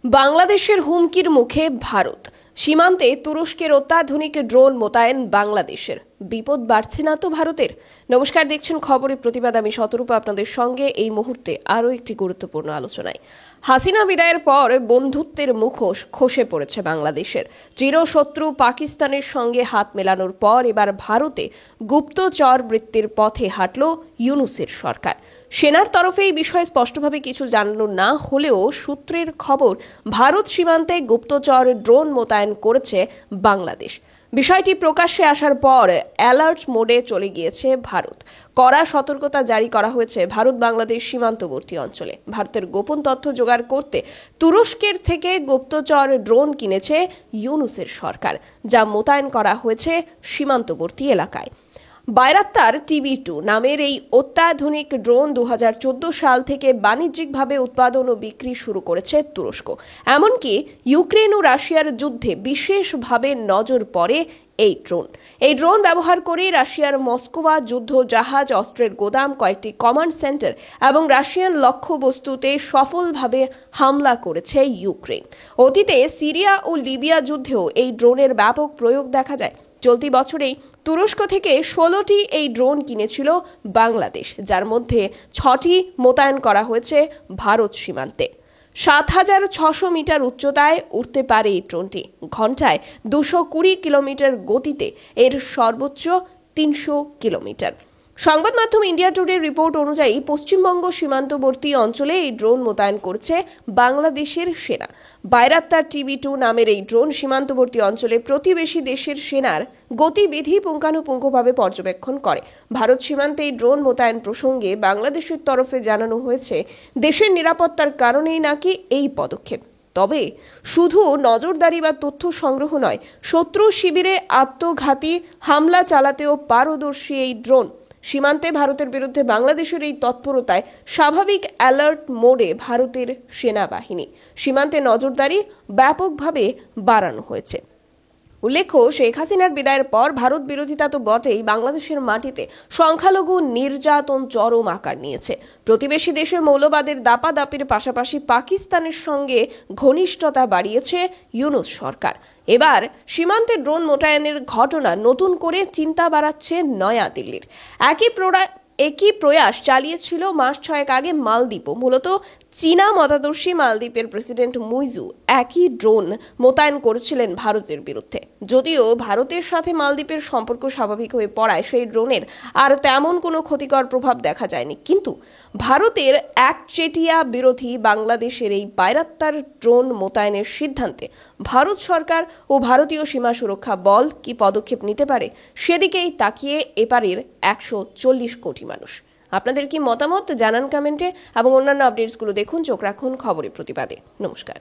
বাংলাদেশের হুমকির মুখে ভারত। সীমান্তে তুরস্কের অত্যাধুনিক ড্রোন মোতায়েন বাংলাদেশের। বিপদ বাড়ছে না তো ভারতের? নমস্কার, দেখছেন খবরের প্রতিবাদ। আমি শতরূপা আপনাদের সঙ্গে এই মুহূর্তে আরও একটি গুরুত্বপূর্ণ আলোচনায়। হাসিনা বিদায়ের পর বন্ধুত্বের মুখোশ খসে পড়েছে বাংলাদেশের। চিরশত্রু পাকিস্তানের সঙ্গে হাত মেলানোর পর এবার ভারতে গুপ্তচর বৃত্তির পথে হাঁটল ইউনূসের সরকার। সেনার তরফে এই বিষয়ে স্পষ্টভাবে কিছু জানানো না হলেও সূত্রের খবর, ভারত সীমান্তে গুপ্তচর ড্রোন মোতায়েন করেছে বাংলাদেশ। বিষয়টি প্রকাশ্যে আসার পর অ্যালার্ট মোডে চলে গিয়েছে ভারত। কড়া সতর্কতা জারি করা হয়েছে ভারত বাংলাদেশ সীমান্তবর্তী অঞ্চলে। ভারতের গোপন তথ্য জোগাড় করতে তুরস্কের থেকে গুপ্তচর ড্রোন কিনেছে ইউনূসের সরকার, যা মোতায়েন করা হয়েছে সীমান্তবর্তী এলাকায়। বাইরাক্তার TB2 নামের এই অত্যাধুনিক ড্রোন 2014 সাল থেকে বাণিজ্যিকভাবে উৎপাদন ও বিক্রি শুরু করেছে তুরস্ক। এমনকি ইউক্রেন ও রাশিয়ার যুদ্ধে বিশেষভাবে নজর পড়ে এই ড্রোন ব্যবহার করে রাশিয়ার মস্কোয়া যুদ্ধ জাহাজ, অস্ত্রের গোদাম, কয়েকটি কমান্ড সেন্টার এবং রাশিয়ান লক্ষ্যবস্তুতে সফলভাবে হামলা করেছে ইউক্রেন। অতীতে সিরিয়া ও লিবিয়া যুদ্ধেও এই ড্রোনের ব্যাপক প্রয়োগ দেখা যায়। চলতি বছরেই তুরস্ক থেকে 16টি এই ড্রোন কিনেছিল বাংলাদেশ, যার মধ্যে 6টি মোতায়েন করা হয়েছে ভারত সীমান্তে। 7,600 মিটার উচ্চতায় উঠতে পারে এই ড্রোনটি। ঘন্টায় 220 কিলোমিটার গতিতে এর সর্বোচ্চ 300 কিলোমিটার। সংবাদ মাধ্যম ইন্ডিয়া টুডের রিপোর্ট অনুযায়ী পশ্চিমবঙ্গ সীমান্তবর্তী অঞ্চলে এই ড্রোন মোতায়েন করছে বাংলাদেশের সেনা। বাইরাক্তার TB2 নামের এই ড্রোন সীমান্তবর্তী অঞ্চলে প্রতিবেশী দেশের সেনার গতিবিধি পুঙ্খানুপুঙ্খভাবে পর্যবেক্ষণ করে। ভারত সীমান্তে এই ড্রোন মোতায়েন প্রসঙ্গে বাংলাদেশের তরফে জানানো হয়েছে, দেশের নিরাপত্তার কারণেই নাকি এই পদক্ষেপ। তবে শুধু নজরদারি বা তথ্য সংগ্রহ নয়, শত্রু শিবিরে আত্মঘাতী হামলা চালাতেও পারদর্শী এই ড্রোন। সীমান্তে ভারতের বিরুদ্ধে বাংলাদেশের এই তৎপরতায় স্বাভাবিক অ্যালার্ট মোডে ভারতের সেনাবাহিনী। সীমান্তে নজরদারি ব্যাপকভাবে বাড়ানো হয়েছে। উল্লেখ্য, শেখ হাসিনার বিদায়ের পর ভারত বিরোধিতা তো বটেই, বাংলাদেশের মাটিতে সংখ্যালঘু নির্যাতন চরম আকার নিয়েছে। প্রতিবেশী দেশে মৌলবাদের দাপাদাপির পাশাপাশি পাকিস্তানের সঙ্গে ঘনিষ্ঠতা বাড়িয়েছে ইউনূস সরকার। এবার সীমান্তে ড্রোন মোতায়েনের ঘটনা নতুন করে চিন্তা বাড়াচ্ছে নয়াদিল্লির। একই প্রয়াস চালিয়েছিল মাস 6 আগে মালদ্বীপও। মূলত চীনা মতাদর্শী মালদ্বীপের প্রেসিডেন্ট মুইজু একই ড্রোন মোতায়েন করেছিলেন ভারতের বিরুদ্ধে। যদিও ভারতের সাথে মালদ্বীপের সম্পর্ক স্বাভাবিক হয়ে পড়ায় সেই ড্রোনের আর তেমন কোনো ক্ষতিকর প্রভাব দেখা যায়নি। কিন্তু ভারতের একচেটিয়া বিরোধী বাংলাদেশের এই বাইরাক্তার ড্রোন মোতায়েনের সিদ্ধান্তে ভারত সরকার ও ভারতীয় সীমা সুরক্ষা বল কি পদক্ষেপ নিতে পারে, সেদিকেই তাকিয়ে এপারের 140 কোটি মানুষ। আপনাদের কি মতামত জানান কমেন্টে, এবং অন্যান্য আপডেটসগুলো দেখুন। চোখ রাখুন খবরের প্রতিবাদে। নমস্কার।